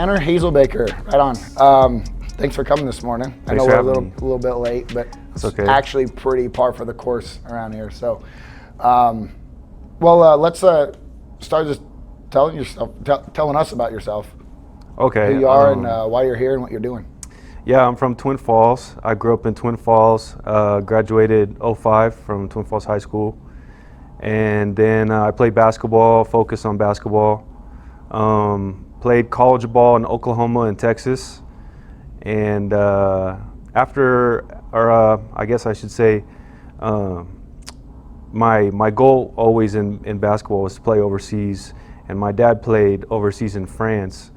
Tanner Hazelbaker, right on. Thanks for coming this morning. I know we're a little bit late, but it's okay. Actually pretty par for the course around here. So, let's start just telling us about yourself. Okay. Who you are and why you're here and what you're doing. Yeah, I'm from Twin Falls. I grew up in Twin Falls, graduated 05 from Twin Falls High School. And then I played basketball, focused on basketball. Played college ball in Oklahoma and Texas. And I guess I should say, my goal always in basketball was to play overseas. And my dad played overseas in France.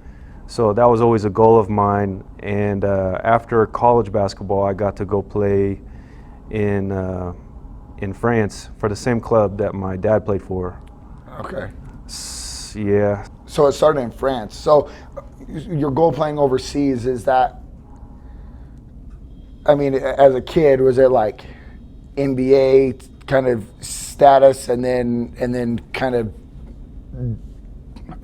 So that was always a goal of mine. And after college basketball, I got to go play in France for the same club that my dad played for. Okay. Yeah. So it started in France. So your goal playing overseas, is that, I mean, as a kid, was it like NBA kind of status and then kind of,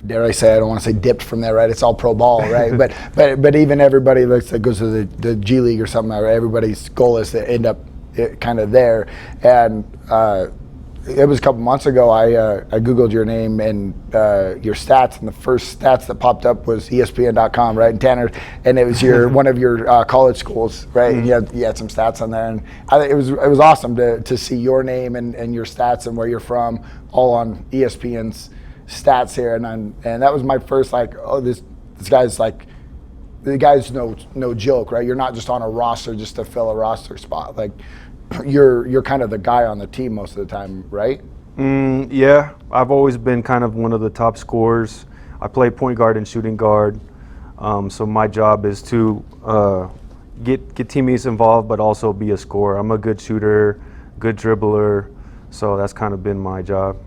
dare I say, I don't want to say dipped from there, right? It's all pro ball, right? but even everybody that goes to the G League or something, right? Everybody's goal is to end up kind of there. And it was a couple months ago, I Googled your name and your stats, and the first stats that popped up was ESPN.com, right? And Tanner, and it was one of your college schools, right? Mm-hmm. And you had some stats on there, and I think it was awesome to see your name and your stats and where you're from, all on ESPN's stats here, and that was my first this guy's like, the guy's no joke, right? You're not just on a roster just to fill a roster spot. Like you're kind of the guy on the team most of the time, right? Yeah, I've always been kind of one of the top scorers. I play point guard and shooting guard, so my job is to get teammates involved, but also be a scorer. I'm a good shooter, good dribbler, so that's kind of been my job.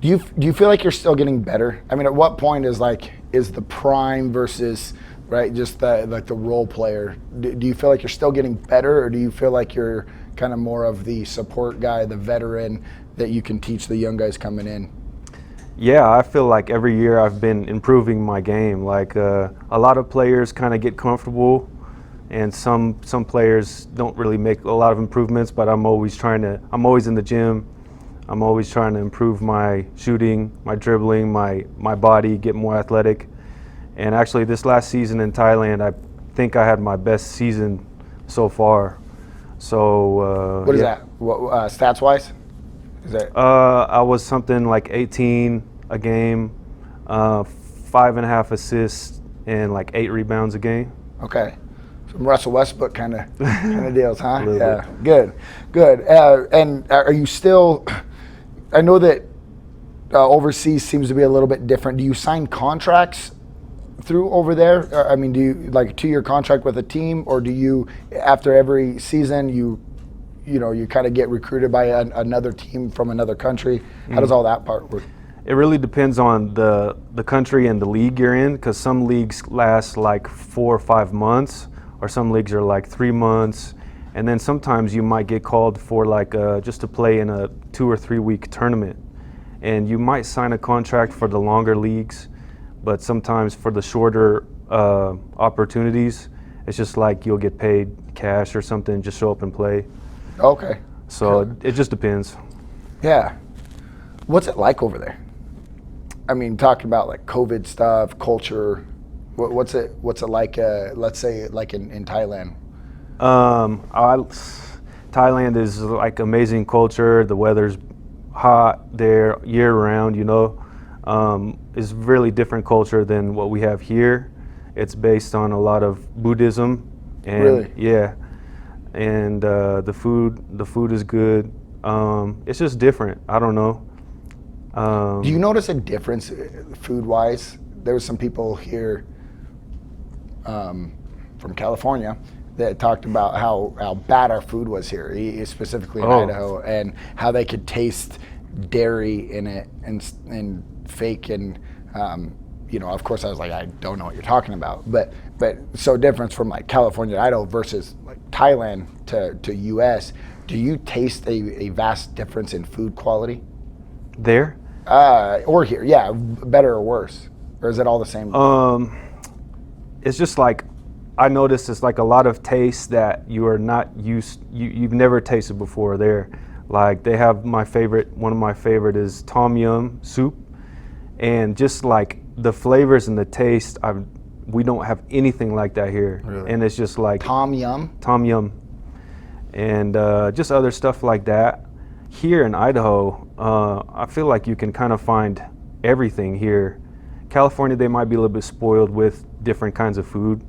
Do you feel like you're still getting better? I mean, at what point is the prime versus, right, just the role player? Do you feel like you're still getting better, or do you feel like you're kind of more of the support guy, the veteran that you can teach the young guys coming in? Yeah, I feel like every year I've been improving my game. Like a lot of players kind of get comfortable, and some players don't really make a lot of improvements. But I'm always in the gym. I'm always trying to improve my shooting, my dribbling, my body, get more athletic. And actually, this last season in Thailand, I think I had my best season so far. So what is that? What, stats wise? Is that? I was something like 18 a game, 5.5 assists, and like 8 rebounds a game. Okay. Some Russell Westbrook kind of deals, huh? Yeah. Good. And are you still? I know that overseas seems to be a little bit different. Do you sign contracts through over there? I mean, do you like a 2-year contract with a team, or do you, after every season, you kind of get recruited by another team from another country? How does all that part work? It really depends on the country and the league you're in, because some leagues last like 4 or 5 months, or some leagues are like 3 months. And then sometimes you might get called for just to play in a 2 or 3 week tournament. And you might sign a contract for the longer leagues, but sometimes for the shorter opportunities, it's just like you'll get paid cash or something, just show up and play. Okay. So it just depends. Yeah. What's it like over there? I mean, talking about like COVID stuff, culture, what's it like, let's say like in Thailand? Thailand is like amazing culture. The weather's hot there year round, It's really different culture than what we have here. It's based on a lot of Buddhism. And really? Yeah. And the food is good. It's just different. I don't know. Do you notice a difference food-wise? There was some people here from California that talked about how bad our food was here, specifically in Idaho, and how they could taste dairy in it and fake and of course I was like, I don't know what you're talking about, but so difference from like California to Idaho versus like Thailand to US. Do you taste a vast difference in food quality there or here? Yeah, better or worse, or is it all the same? it's just like, I noticed it's like a lot of tastes that you are not you've never tasted before there. Like they have one of my favorite is tom yum soup, and just like the flavors and the taste, we don't have anything like that here. Really? And it's just like Tom Yum? Tom Yum, and just other stuff like that. Here in Idaho, I feel like you can kind of find everything here. California, they might be a little bit spoiled with different kinds of food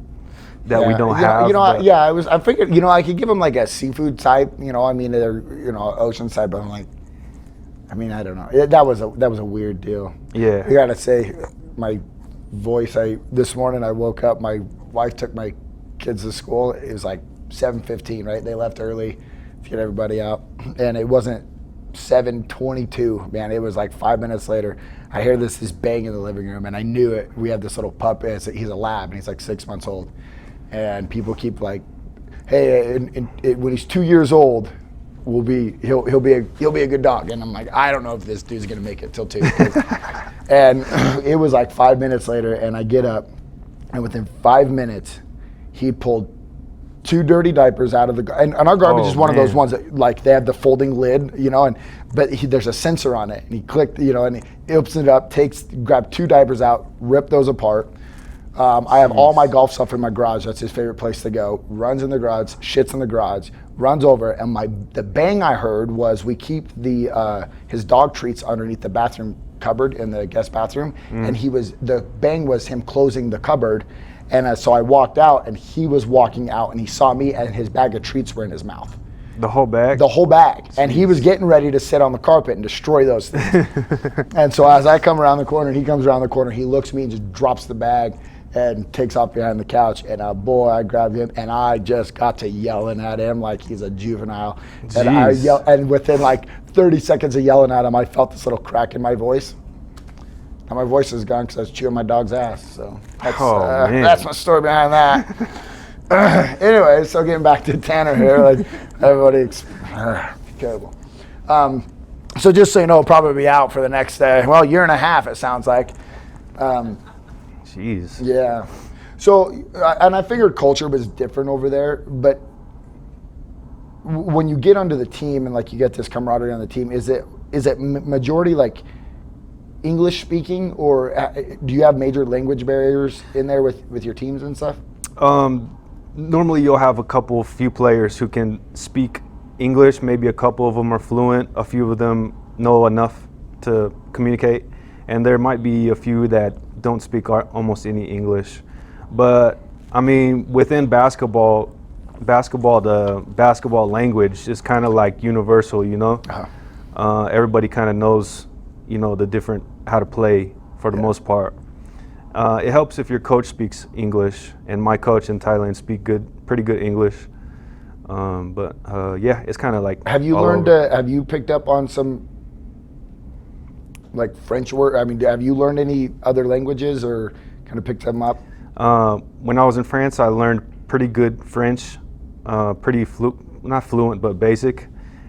that we don't have. I figured, I could give them like a seafood type, I mean, they're, ocean side, but I'm like, I don't know. That was a weird deal. Yeah. I gotta say, my voice, this morning I woke up, my wife took my kids to school. It was like 7:15, right? They left early to get everybody out. And it wasn't 7:22, man. It was like 5 minutes later. I hear this bang in the living room, and I knew it. We have this little pup. He's a lab, and he's like 6 months old. And people keep like, hey, when he's 2 years old, he'll be a good dog. And I'm like, I don't know if this dude's gonna make it till 2. And it was like 5 minutes later, and I get up, and within 5 minutes, he pulled 2 dirty diapers out of and our garbage is one of those ones that like they have the folding lid, but there's a sensor on it, and he clicked, and he opens it up, grabbed 2 diapers out, ripped those apart. I have all my golf stuff in my garage. That's his favorite place to go. Runs in the garage, shits in the garage, runs over, and the bang I heard was we keep his dog treats underneath the bathroom cupboard in the guest bathroom, and the bang was him closing the cupboard, and so I walked out, and he was walking out, and he saw me, and his bag of treats were in his mouth. The whole bag? The whole bag. Jeez. And he was getting ready to sit on the carpet and destroy those things. And so as I come around the corner, and he comes around the corner, he looks at me and just drops the bag and takes off behind the couch, and boy, I grabbed him, and I just got to yelling at him like he's a juvenile. Jeez. And within like 30 seconds of yelling at him, I felt this little crack in my voice. Now my voice is gone because I was chewing my dog's ass. So that's my story behind that. Anyway, so getting back to Tanner here, like everybody, terrible. So just so you know, probably be out for the next year and a half. It sounds like. Jeez. Yeah. So, and I figured culture was different over there, but when you get onto the team and like you get this camaraderie on the team, is it majority like English speaking, or do you have major language barriers in there with your teams and stuff? Normally you'll have few players who can speak English. Maybe a couple of them are fluent. A few of them know enough to communicate. And there might be a few that don't speak almost any English. But I mean, within basketball, the basketball language is kind of like universal, Uh-huh. Everybody kind of knows, how to play for the most part. It helps if your coach speaks English, and my coach in Thailand pretty good English. It's kind of like. Have you picked up on some like French word? I mean, have you learned any other languages or kind of picked them up? When I was in France, I learned pretty good French, not fluent, but basic.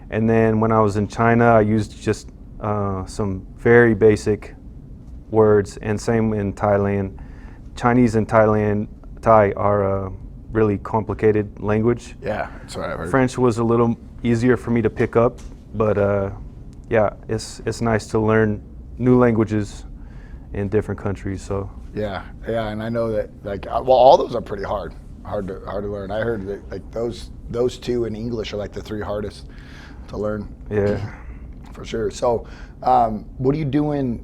And then when I was in China, I used just some very basic words, and same in Thailand. Chinese and Thai are a really complicated language. Yeah, that's what I heard. French was a little easier for me to pick up, but it's nice to learn new languages in different countries. So yeah, and I know that all those are pretty hard to learn. I heard that like those 2 in English are like the 3 hardest to learn. Yeah, for sure. So what are you doing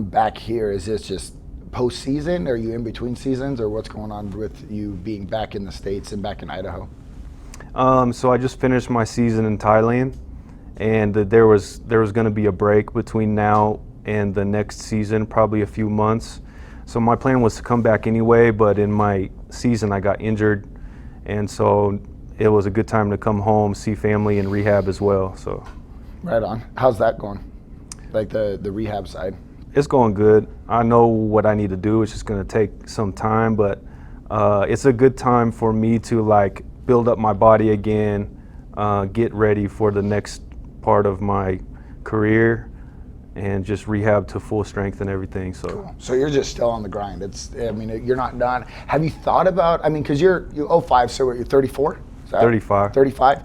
back here? Is this just postseason? Are you in between seasons, or what's going on with you being back in the States and back in Idaho? So I just finished my season in Thailand, and there was going to be a break between now and the next season, probably a few months. So my plan was to come back anyway, but in my season I got injured, and so it was a good time to come home, see family, and rehab as well. So right on. How's that going? Like the rehab side? It's going good. I know what I need to do. It's just going to take some time, but it's a good time for me to like build up my body again, get ready for the next part of my career, and just rehab to full strength and everything. So, cool. So you're just still on the grind. I mean, you're not done. Have you thought about? I mean, because you're 05, so you're 34. 35. 35.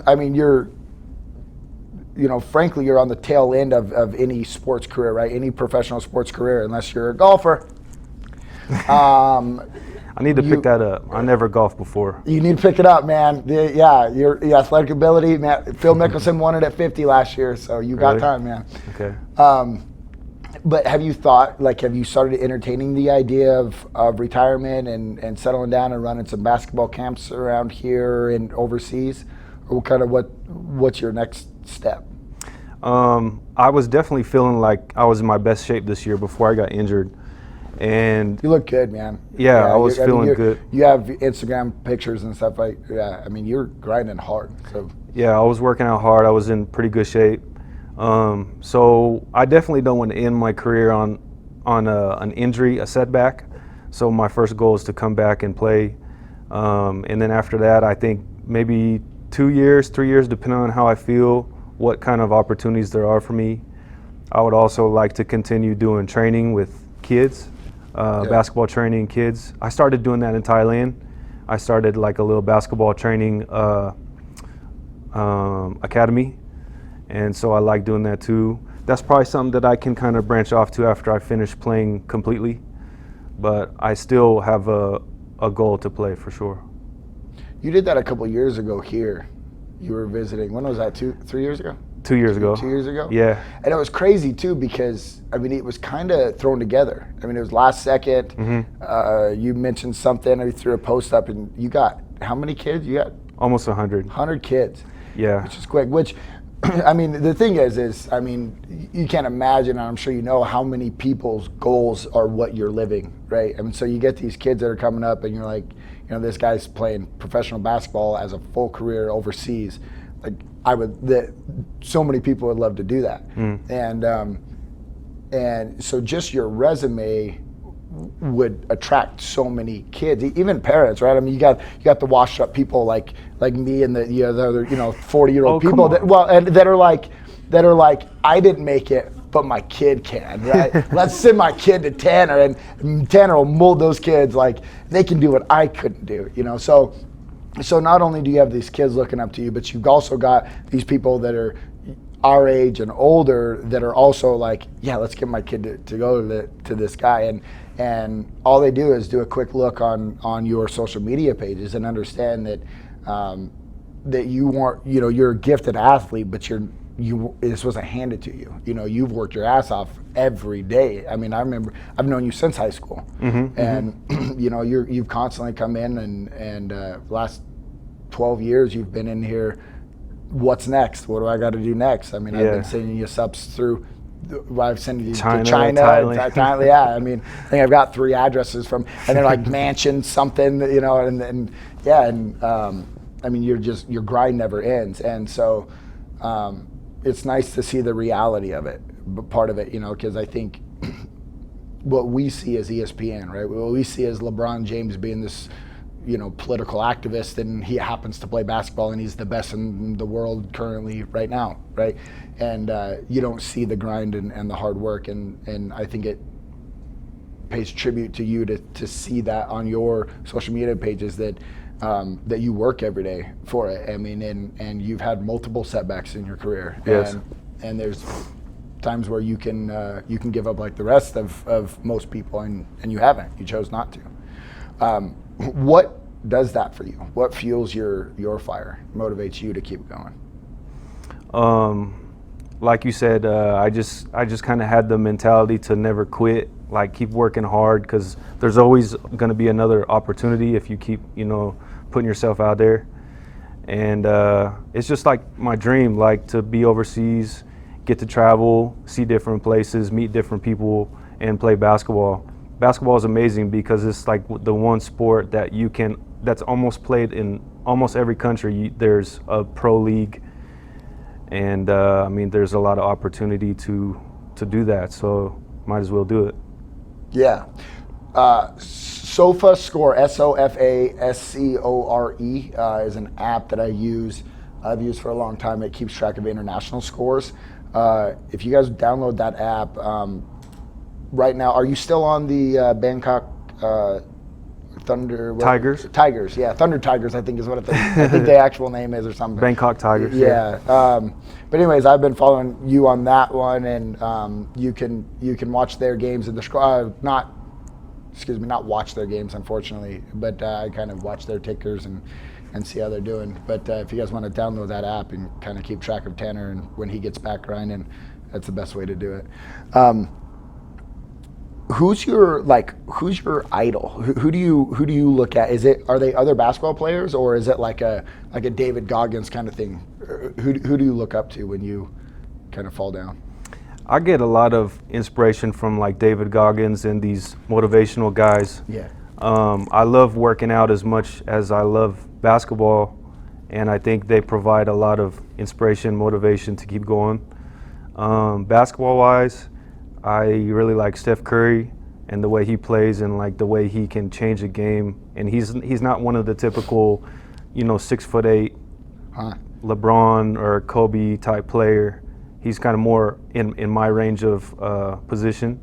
I mean, frankly, you're on the tail end of any sports career, right? Any professional sports career, unless you're a golfer. I need to pick that up. I never golfed before. You need to pick it up, man. Your athletic ability, man. Phil Mickelson won it at 50 last year, so you got time, man. Okay. But have you started entertaining the idea of retirement and settling down and running some basketball camps around here and overseas? Or what's your next step? I was definitely feeling like I was in my best shape this year before I got injured. And you look good, man. Yeah, I was feeling good. You have Instagram pictures and stuff I mean, you're grinding hard. So yeah, I was working out hard. I was in pretty good shape. So I definitely don't want to end my career on an injury, a setback. So my first goal is to come back and play. And then after that, I think maybe 2 years, 3 years, depending on how I feel, what kind of opportunities there are for me. I would also like to continue doing training with kids. Basketball training kids. I started doing that in Thailand. I started like a little basketball training academy, and so I like doing that too. That's probably something that I can kind of branch off to after I finish playing completely, but I still have a goal to play for sure. You did that a couple years ago here. You were visiting. When was that? 3 years ago? 2 years ago. 2 years ago? Yeah. And it was crazy too because, I mean, it was kind of thrown together. I mean, it was last second. Mm-hmm. You mentioned something, you threw a post up, and you got how many kids? You got almost 100. 100 kids. Yeah. Which is quick. Which, I mean, the thing is, I mean, you can't imagine, and I'm sure you know, how many people's goals are what you're living, right? I mean, so you get these kids that are coming up, and you're like, this guy's playing professional basketball as a full career overseas. Like, so many people would love to do that. And so just your resume would attract so many kids, even parents, right? I mean, you got the washed up people like me and the other 40-year-old people that are like I didn't make it, but my kid can, right? Let's send my kid to Tanner, and Tanner will mold those kids like they can do what I couldn't do, So not only do you have these kids looking up to you, but you've also got these people that are our age and older that are also like, yeah, let's get my kid to go to this guy. And all they do is do a quick look on your social media pages and understand that that you weren't, you're a gifted athlete, but this wasn't handed to you. You've worked your ass off every day. I mean, I remember I've known you since high school, and you've constantly come in and last 12 years you've been in here. What's next? What do I got to do next? I mean, I've been sending you subs through. I've sent you to China, Thailand. Yeah, I mean, I think I've got 3 addresses from, and they're like mansion something, I mean, your grind never ends, and so. It's nice to see the reality of it, part of it, because I think what we see as ESPN, right? What we see as LeBron James being this, political activist, and he happens to play basketball, and he's the best in the world currently right now, right? And you don't see the grind and the hard work, and I think it pays tribute to you to see that on your social media pages that you work every day for it. I mean, and you've had multiple setbacks in your career. Yes. And there's times where you can give up like the rest of most people, and you haven't. You chose not to. What does that for you? What fuels your fire, motivates you to keep going? Like you said, I just kind of had the mentality to never quit, like keep working hard, because there's always going to be another opportunity if you keep, putting yourself out there. And it's just like my dream, like to be overseas, get to travel, see different places, meet different people, and play basketball. Basketball is amazing because it's like the one sport that's almost played in almost every country. There's a pro league, and I mean, there's a lot of opportunity to do that, so might as well do it. Yeah. SofaScore, SofaScore, is an app that I've used for a long time. It keeps track of international scores. If you guys download that app right now, are you still on the Bangkok Thunder Tigers? Tigers, yeah, Thunder Tigers, I think is what I think the actual name is or something. Bangkok Tigers. Yeah. But anyways, I've been following you on that one, and you can watch their games in the not watch their games, unfortunately, but I kind of watch their tickers and see how they're doing. But if you guys want to download that app and kind of keep track of Tanner and when he gets back grinding, that's the best way to do it. Who's your idol? Who do you look at? Are they other basketball players, or is it like a David Goggins kind of thing? Who do you look up to when you kind of fall down? I get a lot of inspiration from like David Goggins and these motivational guys. Yeah. I love working out as much as I love basketball, and I think they provide a lot of inspiration, motivation to keep going. Basketball-wise, I really like Steph Curry and the way he plays and like the way he can change a game. And he's not one of the typical, 6'8" LeBron or Kobe type player. He's kind of more in my range of position.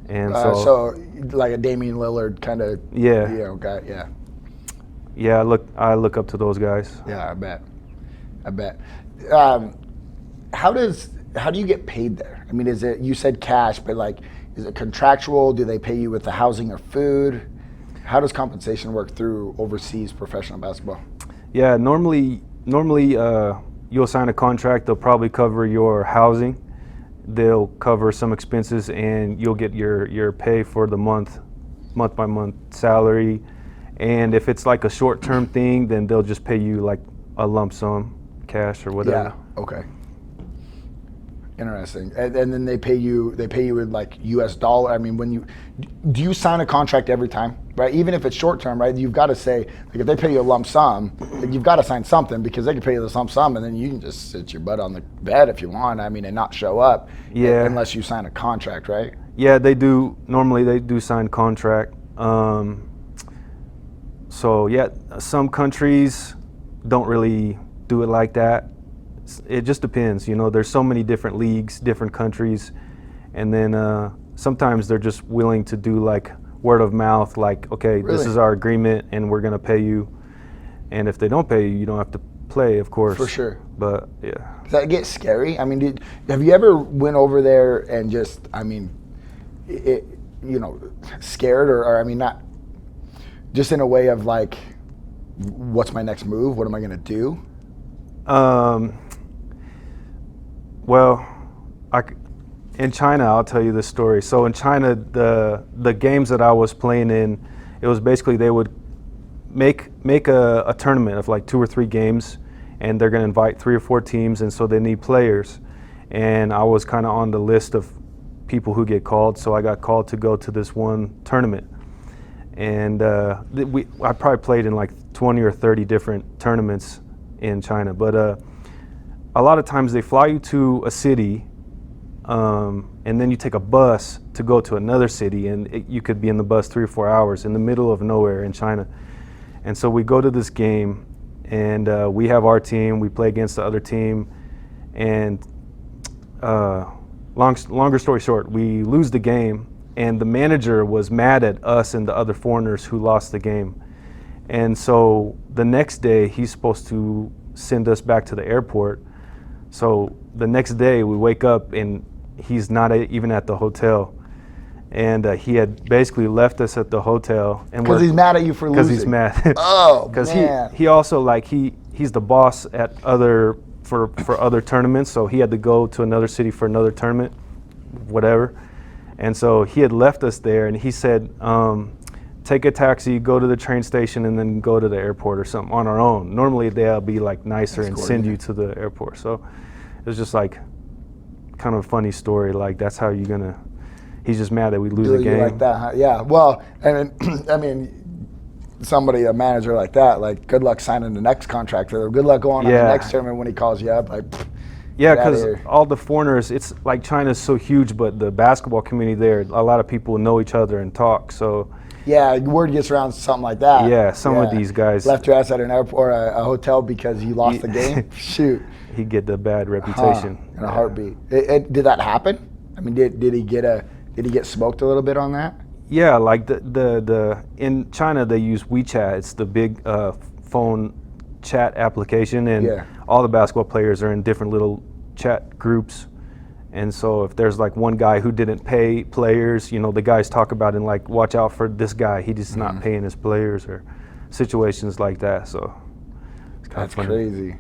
And so like a Damian Lillard kind of guy, yeah. Yeah, I look up to those guys. Yeah, I bet. How do you get paid there? I mean, is it, you said cash, but like, is it contractual? Do they pay you with the housing or food? How does compensation work through overseas professional basketball? Yeah, normally you'll sign a contract. They'll probably cover your housing. They'll cover some expenses, and you'll get your pay for the month by month salary. And if it's like a short-term thing, then they'll just pay you like a lump sum, cash or whatever. Yeah. Okay. Interesting. And then they pay you in like US dollar. I mean, do you sign a contract every time, right? Even if it's short term, right? You've got to say, like, if they pay you a lump sum, like, you've got to sign something, because they can pay you the lump sum and then you can just sit your butt on the bed if you want. I mean, and not show up. Yeah. Unless you sign a contract, right? Yeah, they do. Normally they do sign contract. So yeah, some countries don't really do it like that. It just depends, there's so many different leagues, different countries, and then sometimes they're just willing to do like word of mouth, like, okay, Really? This is our agreement and we're gonna pay you, and if they don't pay you, you don't have to play, of course. For sure. But yeah. Does that get scary? I mean, have you ever went over there and just, I mean, scared or I mean, not just in a way of like, what's my next move? What am I gonna do? Well, in China, I'll tell you this story. So in China, the games that I was playing in, it was basically they would make a tournament of like 2 or 3 games, and they're going to invite 3 or 4 teams, and so they need players. And I was kind of on the list of people who get called, so I got called to go to this one tournament. And I probably played in like 20 or 30 different tournaments in China, but a lot of times they fly you to a city, and then you take a bus to go to another city, and you could be in the bus 3 or 4 hours in the middle of nowhere in China. And so we go to this game, and we have our team, we play against the other team, and longer story short, we lose the game, and the manager was mad at us and the other foreigners who lost the game. And so the next day he's supposed to send us back to the airport. So the next day we wake up and he's not even at the hotel, and he had basically left us at the hotel. And because he's mad at you for losing. Because he's mad. Oh, because man. he also like he's the boss at for other tournaments, so he had to go to another city for another tournament, whatever. And so he had left us there, and he said, take a taxi, go to the train station, and then go to the airport or something on our own. Normally they'll be like nicer and send you to the airport. So it was just like kind of a funny story. Like, that's how you're gonna. He's just mad that we lose a game. Like that, huh? Yeah. Well, and I mean, a manager like that, like, good luck signing the next contract, or good luck going on the next tournament when he calls you up. Like, yeah, because all the foreigners, it's like China's so huge, but the basketball community there, a lot of people know each other and talk. So Yeah, word gets around something like that. Yeah, some of these guys left your ass at an airport or a hotel because you lost the game. Shoot, he get the bad reputation in a heartbeat. Did that happen? I mean, did he get smoked a little bit on that? Yeah, like the in China they use WeChat. It's the big phone chat application, and all the basketball players are in different little chat groups. And so if there's like one guy who didn't pay players, the guys talk about it and like, watch out for this guy. He just not paying his players, or situations like that. So it's kind of funny. Crazy.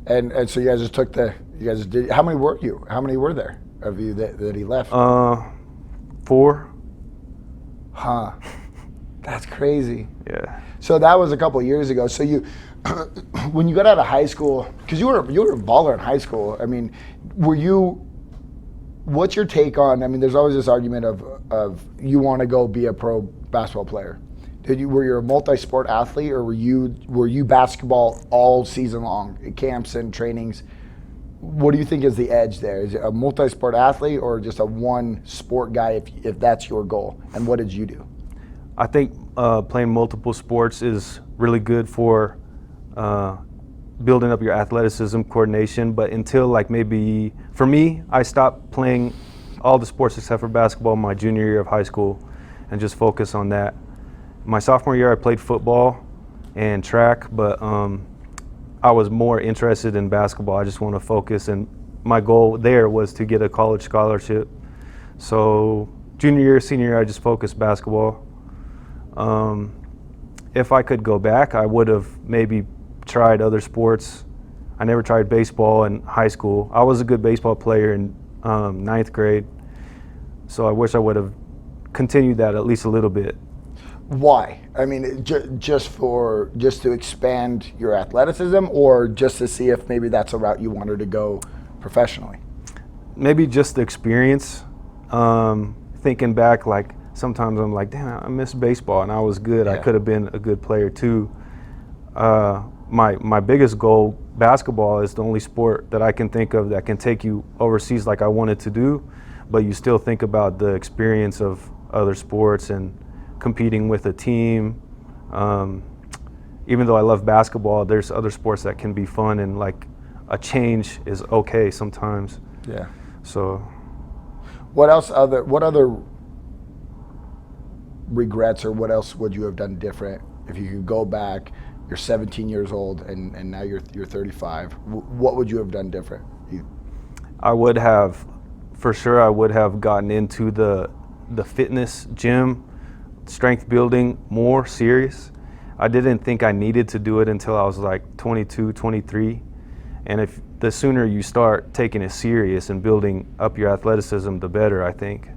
And so you guys just did. How many were you? How many were there of you that he left? 4. Huh. That's crazy. Yeah. So that was a couple of years ago. So you, when you got out of high school, because you were a baller in high school. I mean, what's your take on? I mean, there's always this argument of you want to go be a pro basketball player. Were you a multi-sport athlete, or were you basketball all season long, camps and trainings? What do you think is the edge there? Is it a multi-sport athlete or just a one sport guy if that's your goal? And what did you do? I think playing multiple sports is really good for building up your athleticism, coordination, but until like maybe, for me, I stopped playing all the sports except for basketball my junior year of high school and just focus on that. My sophomore year I played football and track, but I was more interested in basketball. I just want to focus, and my goal there was to get a college scholarship. So junior year, senior year, I just focused basketball. If I could go back, I would have maybe tried other sports. I never tried baseball in high school. I was a good baseball player in 9th grade, so I wish I would have continued that at least a little bit. Why? I mean, just to expand your athleticism, or just to see if maybe that's a route you wanted to go professionally? Maybe just the experience. Thinking back, like sometimes I'm like, damn, I miss baseball and I was good. I could have been a good player too. My biggest goal, basketball, is the only sport that I can think of that can take you overseas like I wanted to do, but you still think about the experience of other sports and competing with a team. Even though I love basketball, there's other sports that can be fun, and like a change is okay sometimes. Yeah. So what other regrets, or what else would you have done different if you could go back? You're 17 years old and now you're 35. What would you have done different? I would have, for sure, I would have gotten into the fitness gym, strength building more serious. I didn't think I needed to do it until I was like 22, 23. And if the sooner you start taking it serious and building up your athleticism, the better, I think,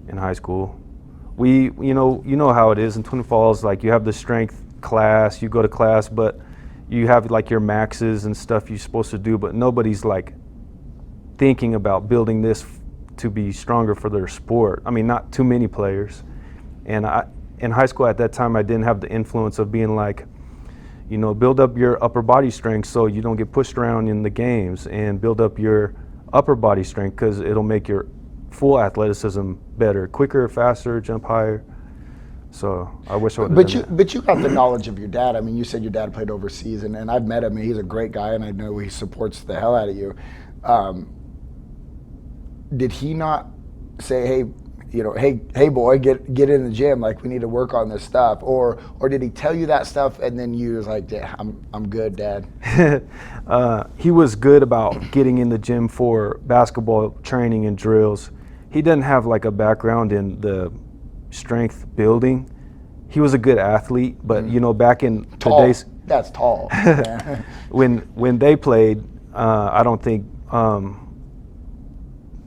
in high school. You know how it is in Twin Falls, like you have the strength class, you go to class, but you have like your maxes and stuff you're supposed to do, but nobody's like thinking about building this to be stronger for their sport. I mean, not too many players. And in high school at that time, I didn't have the influence of being like, build up your upper body strength so you don't get pushed around in the games, and build up your upper body strength because it'll make your full athleticism better, quicker, faster, jump higher. So I wish I would have done that. But you got the knowledge of your dad. I mean, you said your dad played overseas, and I've met him, and he's a great guy, and I know he supports the hell out of you. Did he not say, hey boy, get in the gym, like we need to work on this stuff, or did he tell you that stuff and then you was like, yeah, I'm good, Dad? He was good about getting in the gym for basketball training and drills. He didn't have like a background in the strength building. He was a good athlete, but back in tall. the days, that's tall. when they played, I don't think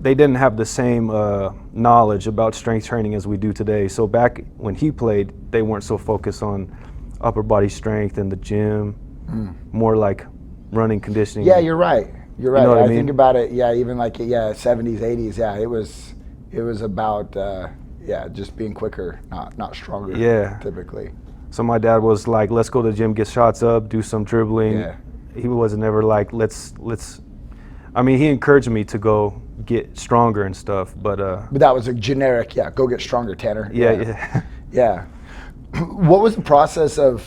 they didn't have the same knowledge about strength training as we do today. So back when he played, they weren't so focused on upper body strength in the gym, more like running, conditioning. Yeah, you're right. You're right. You know what I mean? Think about it. Yeah, even like 70s, 80s. Yeah, it was about just being quicker, not stronger. Yeah. Typically. So my dad was like, let's go to the gym, get shots up, do some dribbling. Yeah. He was never like, let's. I mean, he encouraged me to go get stronger and stuff, but that was a generic, go get stronger, Tanner. Yeah. Yeah. What was the process of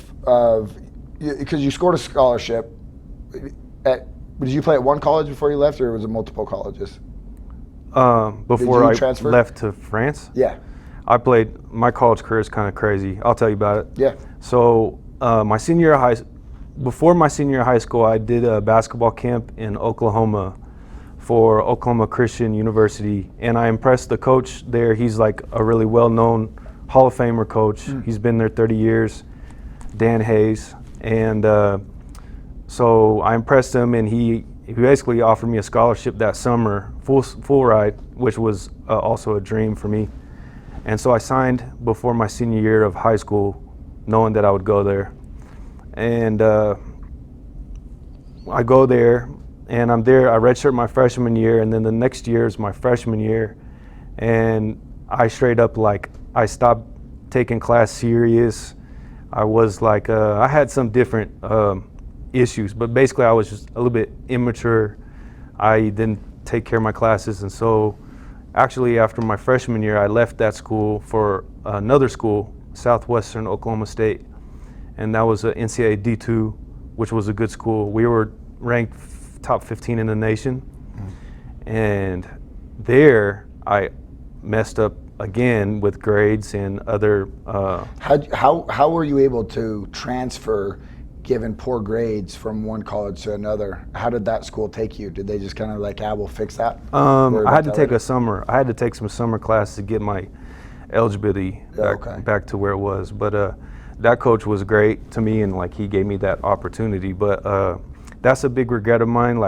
because you scored a scholarship did you play at one college before you left, or was it multiple colleges? Before I transfer? left to France, Yeah. my college career is kind of crazy. I'll tell you about it. Yeah. So before my senior year of high school, I did a basketball camp in Oklahoma for Oklahoma Christian University, and I impressed the coach there. He's like a really well-known Hall of Famer coach. He's been there 30 years, Dan Hayes, and so I impressed him, and he basically offered me a scholarship that summer, full ride, which was also a dream for me. And so I signed before my senior year of high school, knowing that I would go there. And I go there, and I'm there. I redshirt my freshman year, and then the next year is my freshman year, and I straight up I stopped taking class serious. I was I had some different issues, but basically I was just a little bit immature. I didn't take care of my classes, and so actually after my freshman year I left that school for another school, Southwestern Oklahoma State, and that was a NCAA D2, which was a good school. We were ranked top 15 in the nation, and there I messed up again with grades and other. How were you able to transfer given poor grades from one college to another? How did that school take you? Did they just kind of we'll fix that? I had to take I had to take some summer classes to get my eligibility back to where it was. But that coach was great to me, and he gave me that opportunity. But that's a big regret of mine.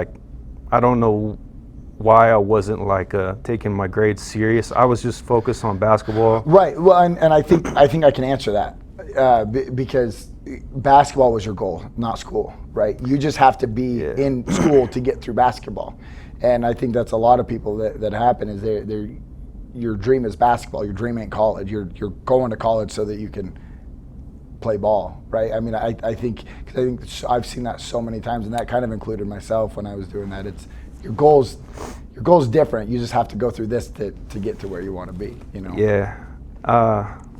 I don't know why I wasn't taking my grades serious. I was just focused on basketball. Right. Well, and I think I can answer that because basketball was your goal, not school, right? You just have to be in school to get through basketball. And I think that's a lot of people that happen is your dream is basketball, your dream ain't college. You're going to college so that you can play ball, right? I mean, I think I've seen that so many times, and that kind of included myself when I was doing that. It's your goal's different. You just have to go through this to get to where you want to be, Yeah.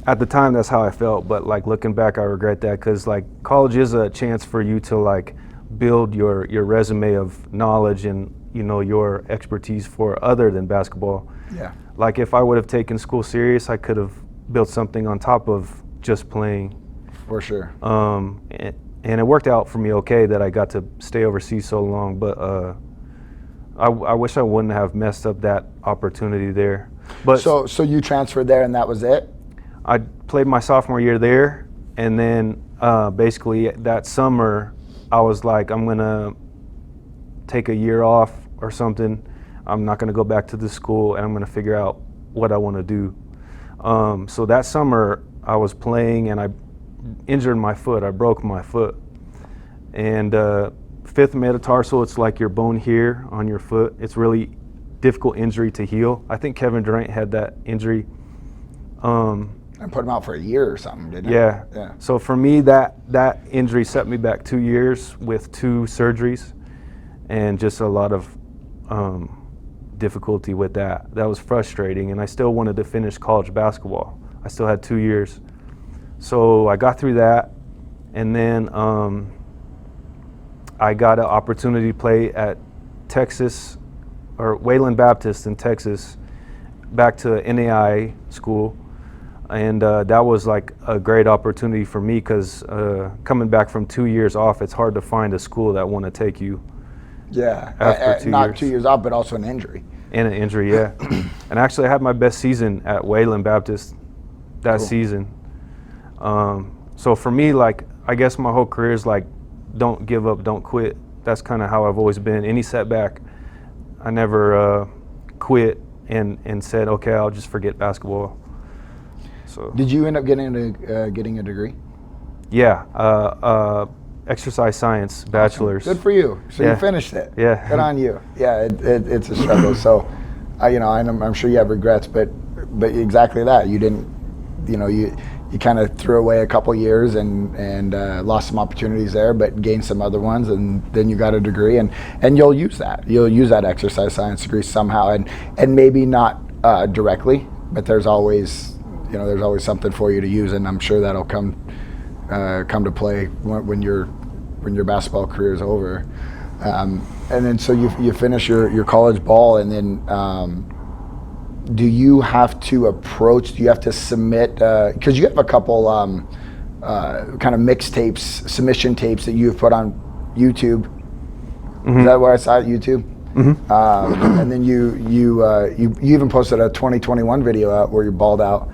At the time, that's how I felt, but looking back, I regret that because college is a chance for you to build your resume of knowledge and your expertise for other than basketball. Yeah. If I would have taken school serious, I could have built something on top of just playing. For sure. And it worked out for me okay that I got to stay overseas so long, but I wish I wouldn't have messed up that opportunity there. But so you transferred there and that was it? I played my sophomore year there, and then basically that summer I was I'm gonna take a year off or something. I'm not gonna go back to the school, and I'm gonna figure out what I want to do. So that summer I was playing, and I injured my foot. I broke my foot, and fifth metatarsal. It's your bone here on your foot. It's really difficult injury to heal. I think Kevin Durant had that injury. And put him out for a year or something, didn't it? Yeah. So for me, that injury set me back 2 years with 2 surgeries, and just a lot of difficulty with that. That was frustrating, and I still wanted to finish college basketball. I still had 2 years. So I got through that, and then I got an opportunity to play at Texas, or Wayland Baptist in Texas, back to NAI school. And that was a great opportunity for me because coming back from 2 years off, it's hard to find a school that want to take you. Yeah, after 2 not years. 2 years off, but also an injury. And an injury, yeah. And actually, I had my best season at Wayland Baptist that season. So for me, I guess my whole career is don't give up, don't quit. That's kind of how I've always been. Any setback, I never quit and said, okay, I'll just forget basketball. So. Did you end up getting a degree? Yeah, exercise science, bachelor's. Good for you. So you finished it. Yeah. Good on you. Yeah, it's a struggle. So, I'm sure you have regrets, but exactly that. You didn't, you kind of threw away a couple years and lost some opportunities there, but gained some other ones, and then you got a degree, and you'll use that. You'll use that exercise science degree somehow, and maybe not directly, but there's always there's always something for you to use, and I'm sure that'll come to play when your basketball career is over. And then so you finish your college ball, and then do you have to submit, because you have a couple kind of mixtapes, submission tapes that you've put on YouTube. Mm-hmm. Is that where I saw it, YouTube? Mm-hmm. And then you even posted a 2021 video out where you're balled out.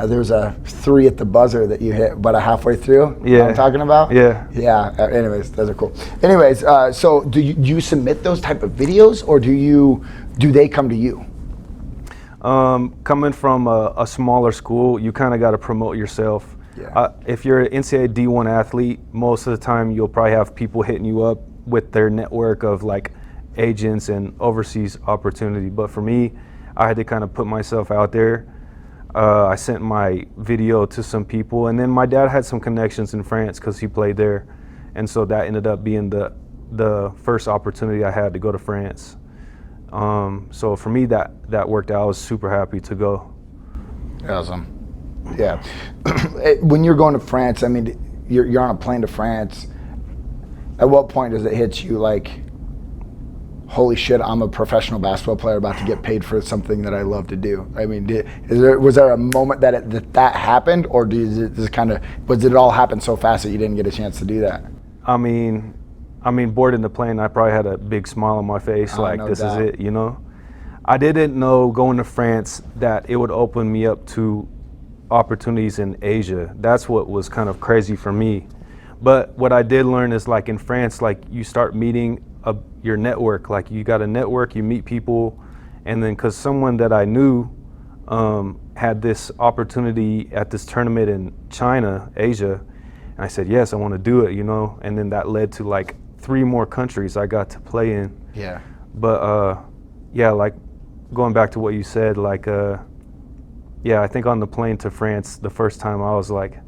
There's a 3 at the buzzer that you hit about halfway through. Yeah. You know what I'm talking about? Yeah. Yeah. Anyways, those are cool. Anyways, so do you submit those type of videos, or do they come to you? Coming from a smaller school, you kind of got to promote yourself. Yeah. If you're an NCAA D1 athlete, most of the time you'll probably have people hitting you up with their network of like agents and overseas opportunity. But for me, I had to kind of put myself out there. I sent my video to some people, and then my dad had some connections in France because he played there, and so that ended up being the first opportunity I had to go to France. So for me, that worked out. I was super happy to go. Awesome. Yeah. When you're going to France, I mean, you're on a plane to France. At what point does it hit you like, holy shit, I'm a professional basketball player about to get paid for something that I love to do? I mean, was there a moment that happened, or did it all happen so fast that you didn't get a chance to do that? I mean, boarding the plane, I probably had a big smile on my face, like, no, this doubt. Is it, I didn't know going to France that it would open me up to opportunities in Asia. That's what was kind of crazy for me. But what I did learn is, like, in France, like, you start meeting your network. Like, you got a network, you meet people, and then because someone that I knew had this opportunity at this tournament in China, Asia, and I said, yes, I want to do it, and then that led to like 3 more countries I got to play in. Yeah. But yeah, like going back to what you said, like yeah, I think on the plane to France the first time I was like,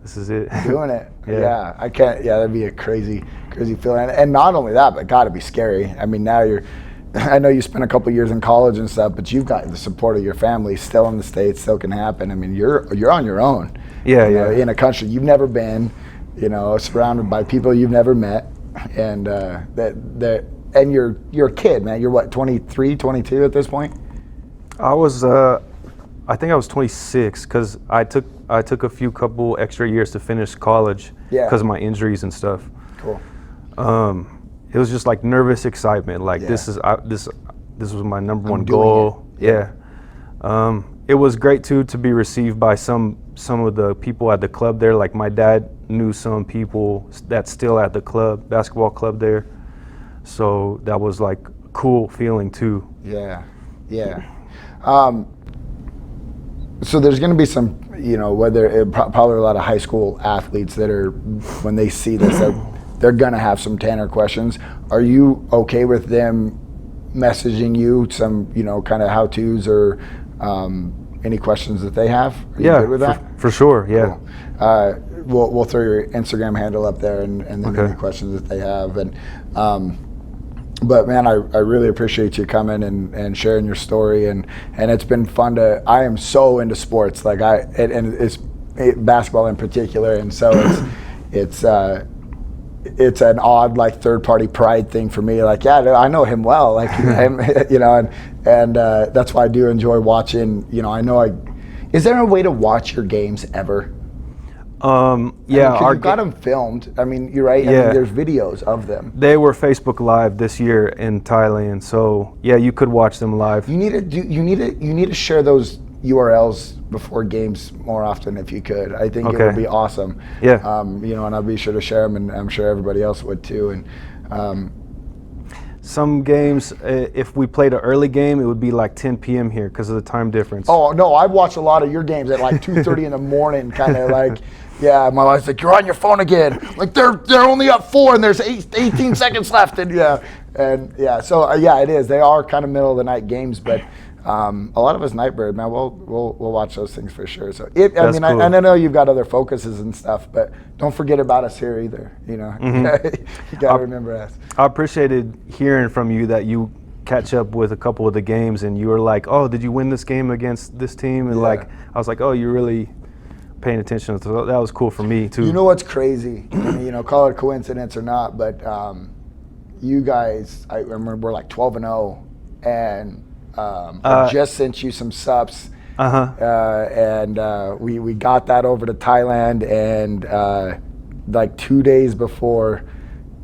this is it. Doing it. Yeah. I can't. Yeah, that'd be a crazy feeling. And not only that, but gotta be scary. I mean, now I know you spent a couple years in college and stuff, but you've got the support of your family still in the States, still can happen. I mean, you're on your own. Yeah, in a country you've never been, surrounded by people you've never met, and and you're a kid, man. You're what, 23, 22 at this point? I think I was 26 because I took a couple extra years to finish college because of my injuries and stuff. Cool. It was just like nervous excitement. Like this was my number one goal. Yeah. It was great too to be received by some of the people at the club there. Like my dad knew some people that's still at the basketball club there. So that was like a cool feeling too. Yeah. So there's going to be some, probably a lot of high school athletes that are, when they see this, they're going to have some Tanner questions. Are you okay with them messaging you some, kind of how-tos or any questions that they have? Are you good with that? For sure, yeah. Cool. We'll throw your Instagram handle up there and then any questions that they have. And but man, I really appreciate you coming and sharing your story, and it's been fun I am so into sports, like and it's basketball in particular, and so it's an odd like third party pride thing for me. Like, yeah, I know him well, like and that's why I do enjoy watching. Is there a way to watch your games ever? Yeah, you've got them filmed. I mean, you're right. I mean, there's videos of them. They were Facebook Live this year in Thailand, so yeah, you could watch them live. You need to share those URLs before games more often if you could. I think it would be awesome. Yeah. And I'll be sure to share them, and I'm sure everybody else would too. And some games, if we played an early game, it would be like 10 p.m. here because of the time difference. Oh no, I've watched a lot of your games at like 2:30 in the morning, kind of like. Yeah, my wife's like, you're on your phone again. Like they're only up 4 and there's 18 seconds left, and so it is. They are kind of middle of the night games, but a lot of us Nightbird, man, we'll watch those things for sure. So cool. I know you've got other focuses and stuff, but don't forget about us here either. You got to remember us. I appreciated hearing from you that you catch up with a couple of the games, and you were like, "Oh, did you win this game against this team?" And like, I was like, "Oh, you're really paying attention." So that was cool for me too. You know what's crazy? You know, call it a coincidence or not, but you guys, I remember we're like 12-0, and I just sent you some subs. And we got that over to Thailand, and like 2 days before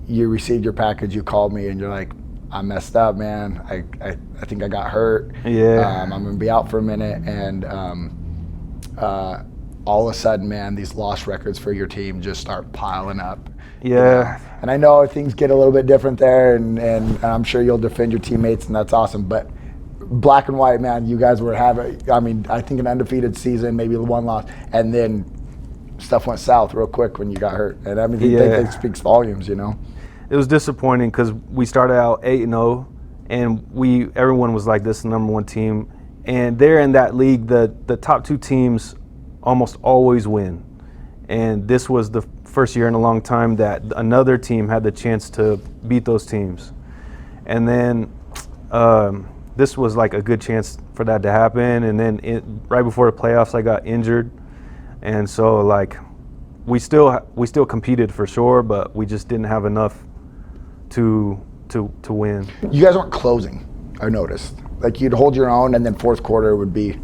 you received your package, you called me and you're like, I messed up, man. I think I got hurt. Yeah. I'm gonna be out for a minute, and all of a sudden, man, these loss records for your team just start piling up. Yeah. You know? And I know things get a little bit different there, and I'm sure you'll defend your teammates, and that's awesome. But black and white, man, you guys were having, I mean, I think an undefeated season, maybe one loss, and then stuff went south real quick when you got hurt. And I mean, that speaks volumes, you know? It was disappointing because we started out 8-0, and everyone was like, this is the number one team. And there in that league, the top two teams almost always win. And this was the first year in a long time that another team had the chance to beat those teams. And then this was like a good chance for that to happen. And then right before the playoffs, I got injured. And so like we still competed for sure, but we just didn't have enough to win. You guys weren't closing, I noticed. Like you'd hold your own, and then fourth quarter would be,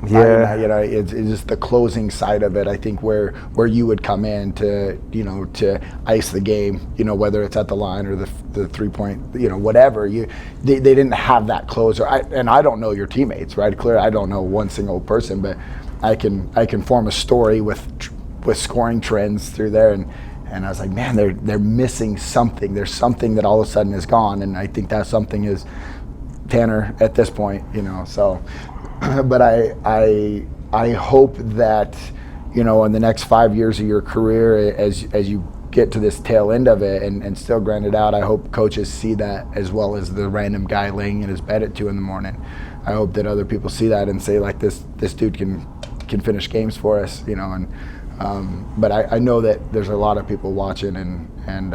you know, it's just the closing side of it. I think where you would come in to, you know, to ice the game, you know, whether it's at the line or the 3-point, you know, whatever. They didn't have that closer. And I don't know your teammates, right? Clearly, I don't know one single person, but I can form a story with scoring trends through there, and I was like, man, they're missing something. There's something that all of a sudden is gone, and I think that something is Tanner at this point, you know. So, but I hope that, you know, in the next 5 years of your career, as you get to this tail end of it and still grind it out, I hope coaches see that as well as the random guy laying in his bed at 2 a.m. I hope that other people see that and say like, this dude can finish games for us, you know. And but I know that there's a lot of people watching, and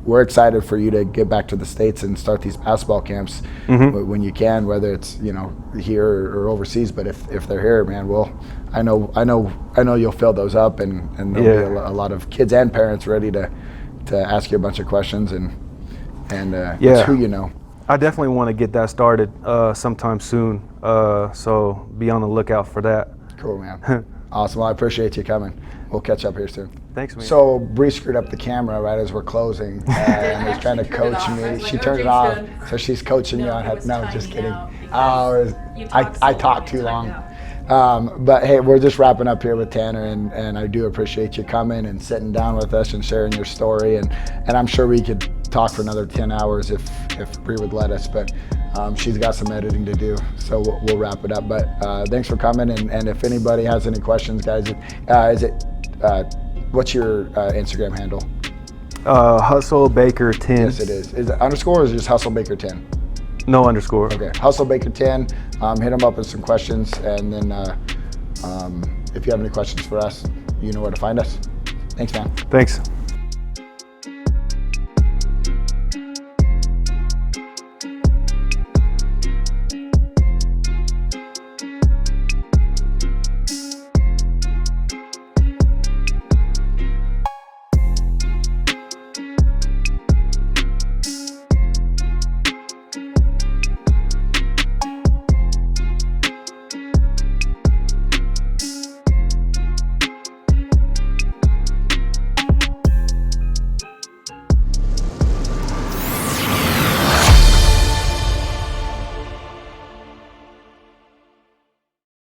we're excited for you to get back to the States and start these basketball camps when you can, whether it's, you know, here or overseas. But if they're here, man, I know you'll fill those up, and there'll be a lot of kids and parents ready to ask you a bunch of questions, and it's who you know. I definitely want to get that started sometime soon, so be on the lookout for that. Cool, man. Awesome. Well, I appreciate you coming. We'll catch up here soon. Thanks, man. So Bree screwed up the camera right as we're closing, and was trying to coach me. She turned it off, so she's coaching you on how. No, just kidding. I talked too long. But hey, we're just wrapping up here with Tanner, and I do appreciate you coming and sitting down with us and sharing your story, and I'm sure we could talk for another 10 hours if Bree would let us, but she's got some editing to do, so we'll wrap it up. But thanks for coming, and if anybody has any questions, guys, what's your Instagram handle? Hazelbaker10. Yes, it is. Is it underscore or is it just Hazelbaker10? No underscore. Okay, Hazelbaker10. Hit them up with some questions, and then if you have any questions for us, you know where to find us. Thanks, man. Thanks.